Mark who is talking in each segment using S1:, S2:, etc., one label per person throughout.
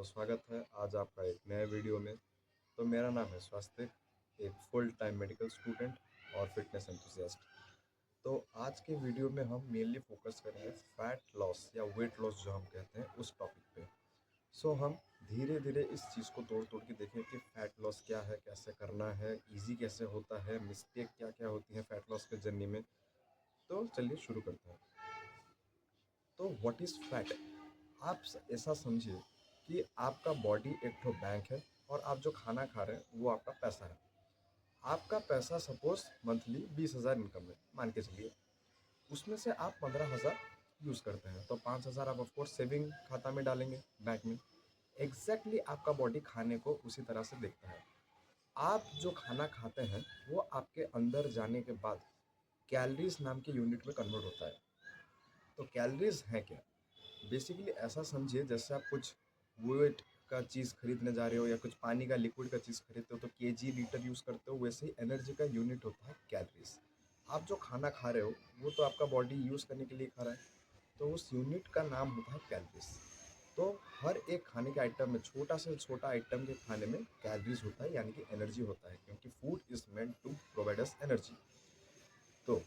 S1: तो स्वागत है आज आपका एक नए वीडियो में। तो मेरा नाम है स्वास्तिक, एक फुल टाइम मेडिकल स्टूडेंट और फिटनेस एंथुसियास्ट। तो आज के वीडियो में हम मेनली फोकस करेंगे फैट लॉस या वेट लॉस जो हम कहते हैं उस टॉपिक पे। हम धीरे धीरे इस चीज़ को तोड़ तोड़ के देखें कि फैट लॉस क्या है, कैसे करना है, इजी कैसे होता है, मिस्टेक क्या क्या होती है फैट लॉस के जर्नी में। तो चलिए शुरू करते हैं। तो व्हाट इज़ फैट? आप ऐसा समझिए कि आपका बॉडी एक ठो बैंक है और आप जो खाना खा रहे हैं वो आपका पैसा है। आपका पैसा सपोज मंथली 20,000 इनकम है मान के चलिए, उसमें से आप 15,000 यूज़ करते हैं तो 5,000 आप ऑफकोर्स सेविंग खाता में डालेंगे बैंक में। एग्जैक्टली आपका बॉडी खाने को उसी तरह से देखता है। आप जो खाना खाते हैं वो आपके अंदर जाने के बाद कैलोरीज नाम के यूनिट में कन्वर्ट होता है। तो कैलोरीज हैं क्या? बेसिकली ऐसा समझिए जैसे आप कुछ वेट का चीज़ खरीदने जा रहे हो या कुछ पानी का लिक्विड का चीज़ खरीदते हो तो केजी लीटर यूज़ करते हो, वैसे ही एनर्जी का यूनिट होता है कैलोरीज। आप जो खाना खा रहे हो वो तो आपका बॉडी यूज़ करने के लिए खा रहा है, तो उस यूनिट का नाम होता है कैलोरीज। तो हर एक खाने के आइटम में, छोटा से छोटा आइटम के खाने में कैलोरीज होता है, यानी कि एनर्जी होता है, क्योंकि food is meant to provide us energy. तो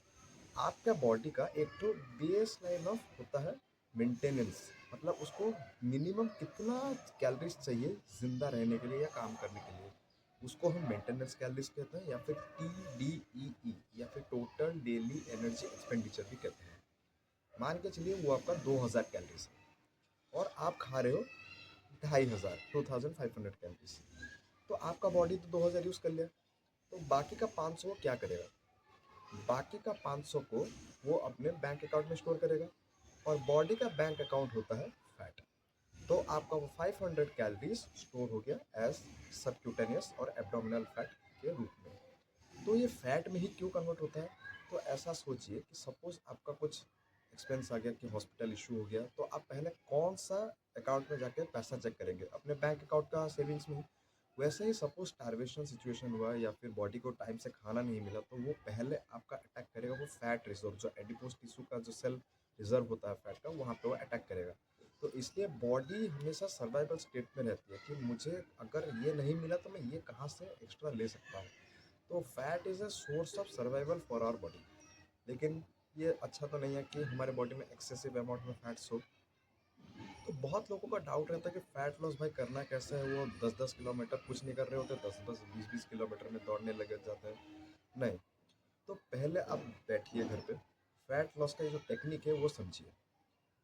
S1: आपका बॉडी का एक तो बेस लाइन ऑफ होता है मेंटेनेंस, मतलब उसको मिनिमम कितना कैलोरीज चाहिए जिंदा रहने के लिए या काम करने के लिए, उसको हम मेंटेनेंस कैलोरीज कहते हैं, या फिर TDEE या फिर टोटल डेली एनर्जी एक्सपेंडिचर भी कहते हैं। मान के चलिए वो आपका 2000 कैलोरीज है और आप खा रहे हो 2500, 2500 कैलोरीज। तो आपका बॉडी तो 2000 यूज कर लिया, तो बाकी का 500 वो क्या करेगा? बाकी का 500 को वो अपने बैंक अकाउंट में स्टोर करेगा, और बॉडी का बैंक अकाउंट होता है फैट। तो आपका वो 500 कैलोरीज स्टोर हो गया एज सबक्यूटेनियस और एब्डोमिनल फैट के रूप में। तो ये फैट में ही क्यों कन्वर्ट होता है? तो ऐसा सोचिए कि सपोज आपका कुछ एक्सपेंस आ गया, कि हॉस्पिटल इशू हो गया, तो आप पहले कौन सा अकाउंट में जाके पैसा चेक करेंगे? अपने बैंक अकाउंट का सेविंग्स में ही। वैसे ही सपोज स्टारवेशन सिचुएशन हुआ या फिर बॉडी को टाइम से खाना नहीं मिला, तो वो पहले आपका अटैक करेगा वो फैट रिजर्व, जो एडिपोज टिश्यू का जो सेल रिजर्व होता है फैट का, वहाँ पे वो अटैक करेगा। तो इसलिए बॉडी हमेशा सर्वाइवल स्टेट में रहती है कि मुझे अगर ये नहीं मिला तो मैं ये कहाँ से एक्स्ट्रा ले सकता हूँ। तो fat is a source of survival for our body. लेकिन ये अच्छा तो नहीं है कि हमारे बॉडी में एक्सेसिव अमाउंट में फैट्स हो। तो बहुत लोगों का डाउट रहता है कि फैट लॉस भाई करना कैसे है? वो 10-10 किलोमीटर कुछ नहीं कर रहे होते, 10-10 20-20 किलोमीटर में दौड़ने लग जाते हैं। नहीं, तो पहले आप बैठिए घर पे, फैट लॉस का ये जो टेक्निक है वो समझिए।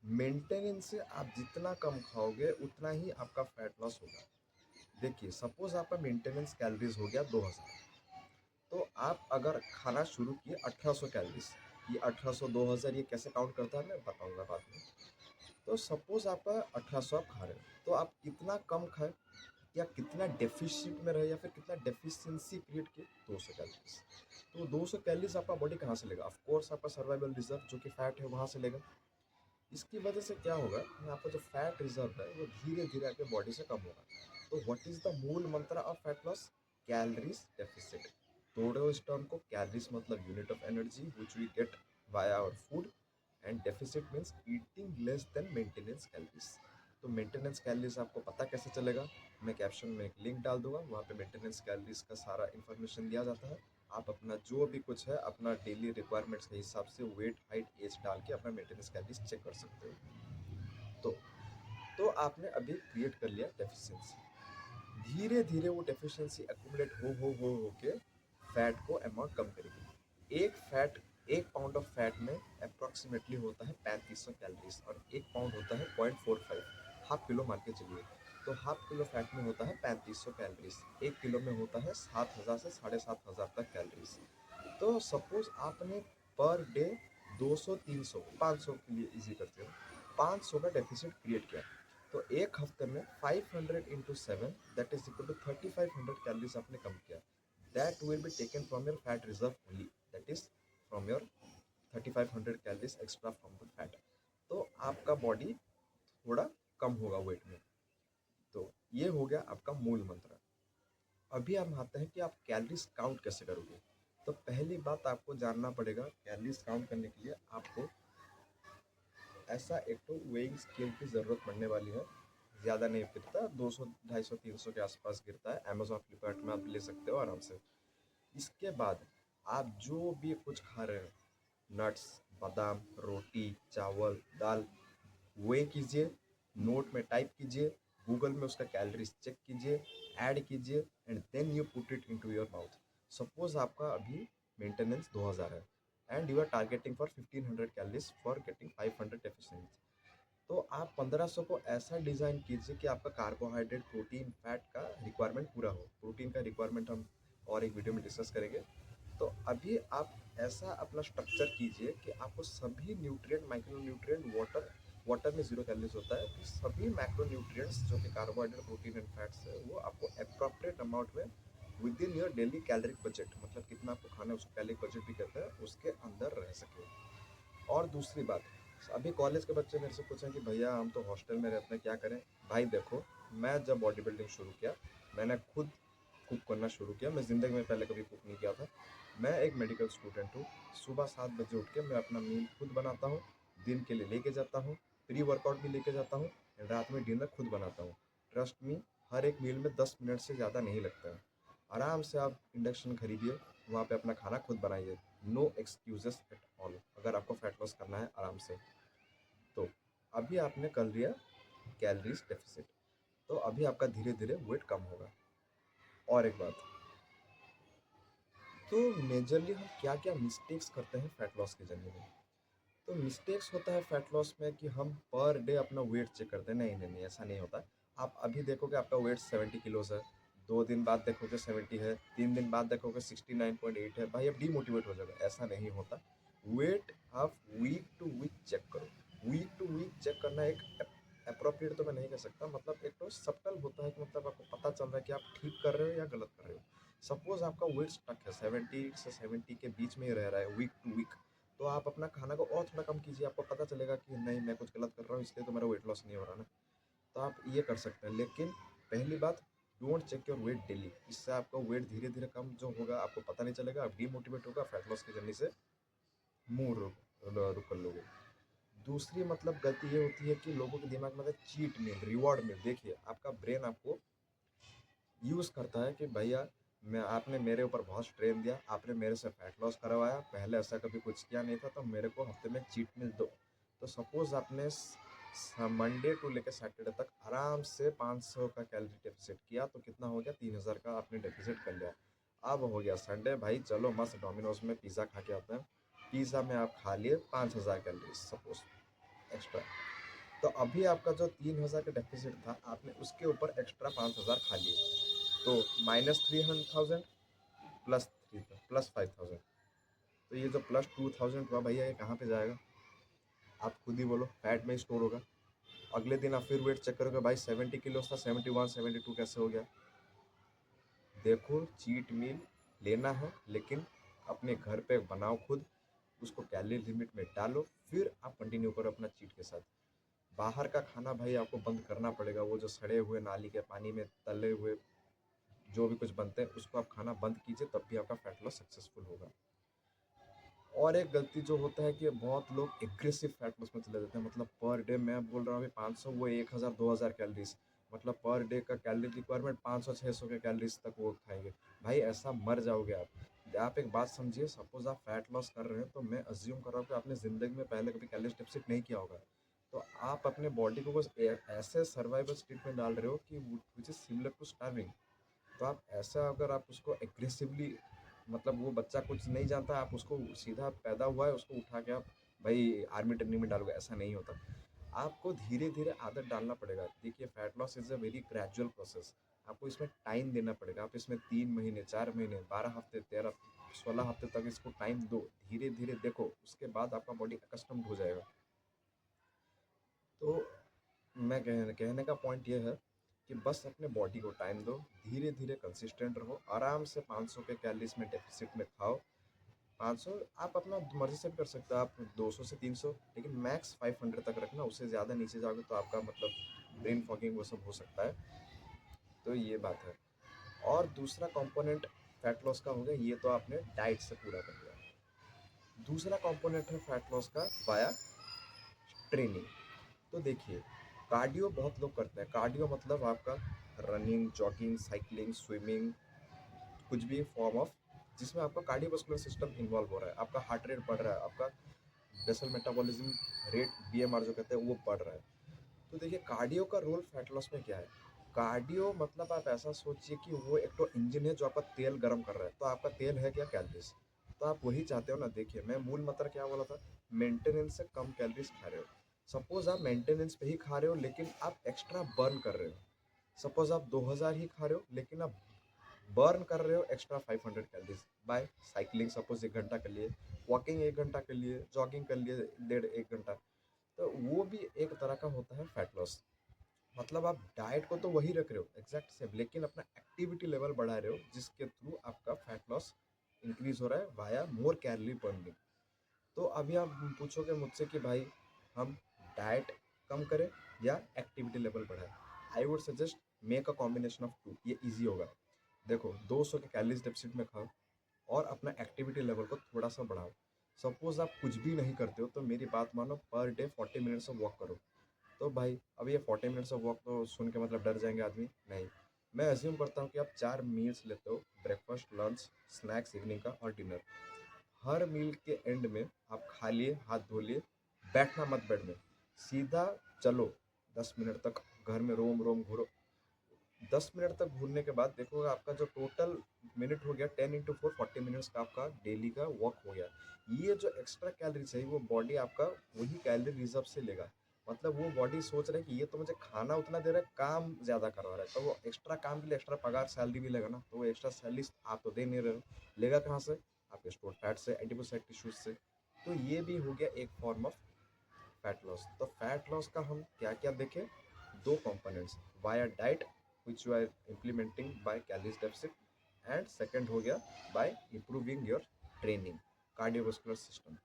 S1: मेंटेनेंस से आप जितना कम खाओगे उतना ही आपका फैट लॉस होगा। देखिए सपोज आपका मेंटेनेंस कैलोरीज हो गया 2000, तो आप अगर खाना शुरू किए 1800 कैलोरीज, ये 1800 2000 ये कैसे काउंट करता है मैं बताऊंगा बाद में। तो सपोज आपका 1800 आप खा रहे हो, तो आप कितना कम खाए या कितना डेफिशिट में रहे या फिर कितना डेफिशिएंसी क्रिएट किए? 200 कैलोरीज। तो 200 कैलोरीज आपका बॉडी कहाँ से लेगा? ऑफ कोर्स आपका सर्वाइवल रिजर्व जो कि फैट है वहाँ से लेगा। इसकी वजह से क्या होगा कि आपका जो फैट रिजर्व है वो धीरे धीरे आपके बॉडी से कम होगा। तो व्हाट इज द मूल मंत्र of fat loss? Calories deficit. तोड़ो इस टर्म को। कैलोरीज मतलब unit of energy which we get via our food, and deficit means eating less than maintenance calories. तो मेंटेनेंस कैलोरीज आपको पता कैसे चलेगा? मैं कैप्शन में एक लिंक डाल दूंगा, वहाँ पे मेंटेनेंस कैलोरीज का सारा इन्फॉर्मेशन दिया जाता है। आप अपना जो भी कुछ है अपना डेली रिक्वायरमेंट्स के हिसाब से वेट, हाइट, एज डाल के अपना मेंटेनेंस कैलोरीज चेक कर सकते हो। तो आपने अभी क्रिएट कर लिया डेफिशिएंसी। धीरे धीरे वो डेफिशिएंसी एक्यूमुलेट हो के फैट को अमाउंट कम करेगी। एक पाउंड ऑफ फैट में अप्रोक्सीमेटली होता है 3500 कैलोरीज, और एक पाउंड होता है 0.45, हाफ किलो मान के चलिए। तो हाफ किलो फैट में होता है 3500 कैलोरीज, एक किलो में होता है 7000 से 7500 तक कैलोरीज। तो सपोज आपने पर डे 200, 300, 500 के लिए इजी करते हो, 500 का डेफिसिट क्रिएट किया, तो एक हफ्ते में 500 into 7 that is equal to 3500 calories आपने कम किया। That will be taken from your fat reserve only, that is from your 3500 calories extra from the fat. तो आपका बॉडी थोड़ा कम होगा वेट में। तो ये हो गया आपका मूल मंत्र। अभी हम आते हैं कि आप कैलोरीज काउंट कैसे करोगे। तो पहली बात आपको जानना पड़ेगा, कैलोरीज काउंट करने के लिए आपको ऐसा एक तो वेइंग स्केल की ज़रूरत पड़ने वाली है, ज़्यादा नहीं गिरता, 200 250 300 के आसपास गिरता है। अमेजोन फ्लिपकार्ट में आप ले सकते हो आराम से। इसके बाद आप जो भी कुछ खा रहे हो, नट्स, बादाम, रोटी, चावल, दाल, वे कीजिए, नोट में टाइप कीजिए, गूगल में उसका कैलोरीज चेक कीजिए, ऐड कीजिए and then you put it into your mouth. Suppose आपका अभी मेंटेनेंस 2000 है and you are targeting for 1500 calories for getting 500 efficiency. तो आप 1500 को ऐसा डिज़ाइन कीजिए कि आपका कार्बोहाइड्रेट, प्रोटीन, फैट का रिक्वायरमेंट पूरा हो। प्रोटीन का रिक्वायरमेंट हम और एक वीडियो में डिस्कस करेंगे। तो अभी आप ऐसा अपना स्ट्रक्चर कीजिए कि आपको सभी न्यूट्रिएंट, माइक्रो न्यूट्रिएंट, वाटर में 0 कैलोरीज होता है, तो सभी मैक्रो न्यूट्रिएंट्स जो कि कार्बोहाइड्रेट, प्रोटीन एंड फैट्स है, वो आपको एप्रोप्रिएट अमाउंट में with in your daily caloric budget, मतलब कितना आपको खाना है उसको कैलोरिक बजट भी कहते हैं, उसके अंदर रह सके। और दूसरी बात, अभी कॉलेज के बच्चे मेरे से पूछें कि भैया हम तो हॉस्टल में रहते हैं, क्या करें? भाई देखो, मैं जब बॉडी बिल्डिंग शुरू किया, मैंने खुद कुक करना शुरू किया। मैं ज़िंदगी में पहले कभी कुक नहीं किया था। मैं एक मेडिकल स्टूडेंट हूँ। सुबह 7 बजे उठ के मैं अपना मील खुद बनाता हूँ, दिन के लिए लेके जाता हूँ, प्री वर्कआउट भी लेके जाता हूँ, रात में डिनर खुद बनाता हूँ। ट्रस्ट मी, हर एक मील में 10 मिनट से ज़्यादा नहीं लगता है। आराम से आप इंडक्शन खरीदिए, वहाँ पे अपना खाना खुद बनाइए। नो एक्सक्यूजेस एट ऑल, अगर आपको फैट लॉस करना है आराम से। तो अभी आपने कर लिया कैलोरीज डेफिसिट, तो अभी आपका धीरे धीरे वेट कम होगा। और एक बात, तो मेजरली हम क्या क्या मिस्टेक्स करते हैं फैट लॉस की जर्नी में? तो मिस्टेक्स होता है फैट लॉस में कि हम पर डे अपना वेट चेक करते हैं। नहीं नहीं नहीं, ऐसा नहीं होता। आप अभी देखोगे आपका वेट 70 किलोज है, 2 दिन बाद देखोगे 70 है, 3 दिन बाद देखोगे 69.8 है, भाई अब डीमोटिवेट हो जाएगा। ऐसा नहीं होता। वेट आप वीक टू वीक चेक करो। वीक टू वीक चेक करना एक अप्रोप्रिएट तो मैं नहीं कह सकता, मतलब एक तो सब्टल होता है कि मतलब आपको पता चल रहा है कि आप ठीक कर रहे हो या गलत कर रहे हो। सपोज आपका वेट स्टक है 70 से 70 के बीच में ही रह रहा है वीक टू वीक, तो आप अपना खाना को और थोड़ा कम कीजिए। आपको पता चलेगा कि नहीं, मैं कुछ गलत कर रहा हूँ, इसलिए तो मेरा वेट लॉस नहीं हो रहा ना। तो आप ये कर सकते हैं। लेकिन पहली बात, don't check your weight daily. इससे आपका वेट धीरे धीरे कम जो होगा आपको पता नहीं चलेगा, आप डीमोटिवेट होगा, फैट लॉस की जर्नी से मुंह रुक कर लोगे। दूसरी मतलब गलती ये होती है कि लोगों के दिमाग में चीट मील, रिवॉर्ड मील। देखिए, आपका ब्रेन आपको यूज़ करता है कि भैया मैं, आपने मेरे ऊपर बहुत स्ट्रेन दिया, आपने मेरे से फैट लॉस करवाया, पहले ऐसा कभी कुछ किया नहीं था, तो मेरे को हफ्ते में चीट मील दो। तो सपोज आपने मंडे टू लेकर सैटरडे तक आराम से 500 का कैलोरी डेफिसिट किया, तो कितना हो गया? 3000 का आपने डेफिसिट कर लिया। अब हो गया संडे, भाई चलो मस्त डोमिनोज में पिज़्ज़ा खा के आते हैं। पिज़्ज़ा में आप खा लिए 5000 कैलोरी सपोज एक्स्ट्रा। तो अभी आपका जो 3000 का डेफिसिट था, आपने उसके ऊपर एक्स्ट्रा 5000 खा लिए। तो -300,000 प्लस 3 प्लस 5000, तो ये जो प्लस 2000 हुआ भैया, ये कहाँ पे जाएगा? आप खुद ही बोलो। फैट में स्टोर होगा। अगले दिन आप फिर वेट चेक करोगे, भाई 70 किलो था, 71 72 कैसे हो गया? देखो, चीट मील लेना है लेकिन अपने घर पे बनाओ खुद, उसको कैलोरी लिमिट में डालो, फिर आप कंटिन्यू करो अपना चीट के साथ। बाहर का खाना भाई आपको बंद करना पड़ेगा। वो जो सड़े हुए नाली के पानी में तले हुए जो भी कुछ बनते हैं, उसको आप खाना बंद कीजिए, तब भी आपका फैट लॉस सक्सेसफुल होगा। और एक गलती जो होता है कि बहुत लोग एग्रेसिव फैट लॉस में चले जाते हैं। मतलब पर डे, मैं बोल रहा हूँ अभी 500, वो 1000 2000 कैलोरीज, मतलब पर डे का कैलोरी रिक्वायरमेंट 500 600 के कैलोरीज तक वो खाएंगे। भाई ऐसा मर जाओगे आप। आप एक बात समझिए, सपोज आप फैट लॉस कर रहे हैं, तो मैं अज्यूम कर रहा हूँ कि आपने ज़िंदगी में पहले कभी कैलोरी डेफिसिट नहीं किया होगा। तो आप अपने बॉडी को बस ऐसे सर्वाइवल स्टेट में डाल रहे हो कि which is similar to starving. तो आप ऐसा, अगर आप उसको एग्रेसिवली, मतलब वो बच्चा कुछ नहीं जानता, आप उसको सीधा पैदा हुआ है उसको उठा के आप भाई आर्मी ट्रेनिंग में डालोगे, ऐसा नहीं होता। आपको धीरे धीरे आदत डालना पड़ेगा। देखिए, fat loss is a very gradual process. आपको इसमें टाइम देना पड़ेगा। आप इसमें 3 महीने, 4 महीने, 12 हफ्ते, 13 16 हफ्ते तक इसको टाइम दो। धीरे धीरे देखो, उसके बाद आपका बॉडी अकस्टम्ड हो जाएगा। तो मैं कहने का पॉइंट ये है कि बस अपने बॉडी को टाइम दो, धीरे धीरे कंसिस्टेंट रहो, आराम से 500 के कैलोरीज में डेफिसिट में खाओ। 500 आप अपना मर्जी से भी कर सकते हो, आप 200 से 300, लेकिन मैक्स 500 तक रखना। उससे ज़्यादा नीचे जाओगे तो आपका मतलब ब्रेन फॉगिंग वो सब हो सकता है। तो ये बात है। और दूसरा कंपोनेंट फैट लॉस का हो गया, ये तो आपने डाइट से पूरा कर लिया। दूसरा कंपोनेंट है फैट लॉस का वाया ट्रेनिंग। तो देखिए, कार्डियो बहुत लोग करते हैं। कार्डियो मतलब आपका रनिंग, जॉगिंग, साइकिलिंग, स्विमिंग, कुछ भी फॉर्म ऑफ जिसमें आपका कार्डियोवास्कुलर सिस्टम इन्वॉल्व हो रहा है, आपका हार्ट रेट बढ़ रहा है, आपका बेसल मेटाबॉलिज्म रेट बीएमआर जो कहते हैं वो बढ़ रहा है। तो देखिए कार्डियो का रोल फैट लॉस में क्या है। कार्डियो मतलब आप ऐसा सोचिए कि वो एक तो इंजन है जो आपका तेल गर्म कर रहा है। तो आपका तेल है क्या? कैलोरीज। तो आप वही चाहते हो ना। देखिए मैं मूल मंत्र क्या बोला था, मेंटेनेंस से कम कैलोरीज खा रहे हो। सपोज आप मेंटेनेंस पे ही खा रहे हो लेकिन आप एक्स्ट्रा बर्न कर रहे हो। सपोज आप 2000 ही खा रहे हो लेकिन आप बर्न कर रहे हो extra 500 calories by cycling. Suppose 1 घंटा कर लिए, वॉकिंग 1 घंटा कर लिए, जॉगिंग कर लिए 1.5 1 घंटा। तो वो भी एक तरह का होता है फैट लॉस। मतलब आप डाइट को तो वही रख रहे हो एग्जैक्ट सेम, लेकिन अपना एक्टिविटी लेवल बढ़ा रहे हो जिसके थ्रू आपका फैट लॉस इंक्रीज हो रहा है वाया मोर कैलोरी बर्निंग। तो अभी आप पूछोगे मुझसे कि भाई हम डाइट कम करें या एक्टिविटी लेवल बढ़ाएं। I would suggest make a combination of two, ये इजी होगा। देखो 200 के कैलोरीज डेफिसिट में खाओ और अपना एक्टिविटी लेवल को थोड़ा सा बढ़ाओ। सपोज आप कुछ भी नहीं करते हो तो मेरी बात मानो, per day 40 minutes of walk करो। तो भाई अब ये 40 मिनट्स ऑफ वॉक तो सुन के मतलब डर जाएंगे आदमी, नहीं। मैं अज्यूम करता हूँ कि आप 4 मील्स लेते हो, ब्रेकफास्ट, लंच, स्नैक्स इवनिंग का और डिनर। हर मील के एंड में आप खा लिए, हाथ धो लिए, बैठना मत बेड में, सीधा चलो 10 मिनट तक घर में रोम रोम घूरो। 10 मिनट तक घूरने के बाद देखोगे आपका जो टोटल मिनट हो गया 10 × 4 40 मिनट्स का आपका डेली का वॉक हो गया। ये जो एक्स्ट्रा कैलोरीज है वो बॉडी आपका वही कैलोरी रिजर्व से लेगा। मतलब वो बॉडी सोच रहा है कि ये तो मुझे खाना उतना दे रहा है, काम ज़्यादा करवा रहा है, तो वो एक्स्ट्रा काम के लिए एक्स्ट्रा पगार सैलरी भी लेगा ना। तो वो एक्स्ट्रा सैलरी आप तो दे नहीं रहे हो, लेगा कहाँ से? आपके स्टोर फैट से, एडिपोसाइड टिश्यूज से। तो ये भी हो गया एक फॉर्म ऑफ फैट लॉस। तो फैट लॉस का हम क्या क्या देखें? दो components, via diet which you are implementing by calories deficit, and second हो गया by improving your training cardiovascular system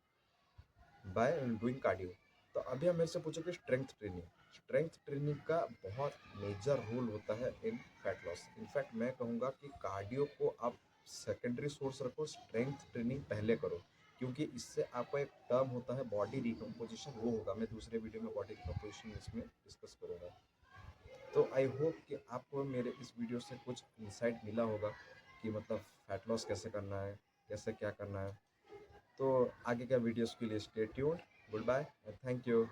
S1: by doing cardio। तो अभी आप मेरे से पूछोगे स्ट्रेंथ ट्रेनिंग। स्ट्रेंथ ट्रेनिंग का बहुत मेजर रोल होता है इन फैट लॉस। इनफैक्ट मैं कहूँगा कि कार्डियो को आप सेकेंडरी सोर्स रखो, स्ट्रेंथ ट्रेनिंग पहले करो, क्योंकि इससे आपका एक टर्म होता है बॉडी रिकम्पोजिशन, वो होगा। मैं दूसरे वीडियो में बॉडी रिकम्पोजिशन इसमें डिस्कस करूँगा। तो आई होप कि आपको मेरे इस वीडियो से कुछ इंसाइट मिला होगा कि मतलब फैट लॉस कैसे करना है, कैसे क्या करना है। तो आगे का वीडियोस के लिए stay tuned. Goodbye and thank you.